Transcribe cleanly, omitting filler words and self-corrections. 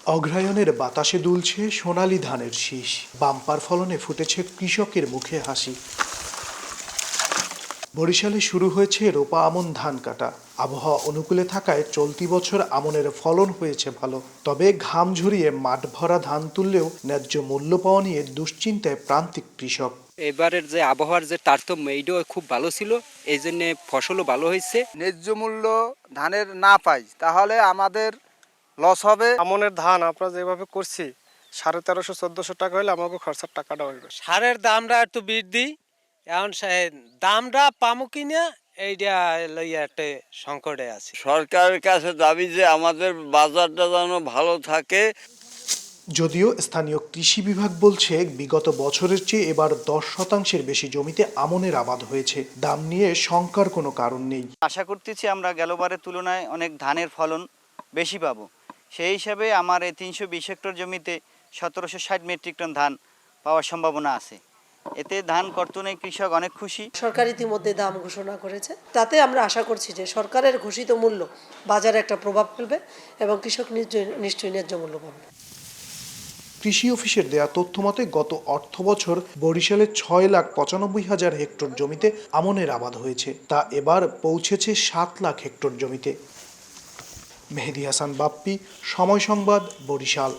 অগ্রায়ণের বাতাসে দুলছে সোনালী ধানের শীষ, বাম্পার ফলনে ফুটেছে কৃষকের মুখে হাসি। বরিশালে শুরু হয়েছে রোপা আমন ধান কাটা। আবহাওয়া অনুকূলে থাকায় চলতি বছর আমনের ফলন হয়েছে ভালো, তবে ঘাম ঝরিয়ে মাঠ ভরা ধান তুললেও ন্যায্য মূল্য পাওয়া নিয়ে দুশ্চিন্তায় প্রান্তিক কৃষক। এবারের যে আবহাওয়ার যে তারতম্য এইটাও খুব ভালো ছিল, এই জন্য ফসলও ভালো হয়েছে। ন্যায্য মূল্য ধানের না পাই তাহলে আমাদের লস হবে। আমনের ধান আমরা যেভাবে করছি 1350-1400 টাকা হলে আমাকে খরচার টাকাটা হইবে। সারের দামটা একটু বৃদ্ধি, এখন দামটা পামু কিনা এইটা লইয়া একটা সংকটে আছে। সরকারের কাছে দাবি যে আমাদের বাজারটা যেন ভালো থাকে। যদিও স্থানীয় কৃষি বিভাগ বলছে বিগত বছরের চেয়ে এবার 10% বেশি জমিতে আমনের আবাদ হয়েছে। দাম নিয়ে শঙ্কার কোনো কারণ নেই। আশা করতেছি আমরা গেলবারের তুলনায় অনেক ধানের ফলন বেশি পাবো। সেই হিসাবে আমার এই 320 হেক্টর জমিতে 1760 মেট্রিক টন ধান পাওয়ার সম্ভাবনা আছে। এতে ধান কর্তনে কৃষক অনেক খুশি। সরকার ইতিমধ্যে দাম ঘোষণা করেছে, তাতে আমরা আশা করছি যে সরকারের ঘোষিত মূল্য বাজারে একটা প্রভাব ফেলবে এবং কৃষক নিশ্চয়ই ন্যায্য মূল্য পাবে। কৃষি অফিসের দেয়া তথ্য মতে গত অর্থ বছর বরিশালে 6,95,000 হেক্টর জমিতে আমনের আবাদ হয়েছে, তা এবার পৌঁছেছে 7 লাখ হেক্টর জমিতে। মেহেদী হাসান বাপ্পি, সময় সংবাদ, বরিশাল।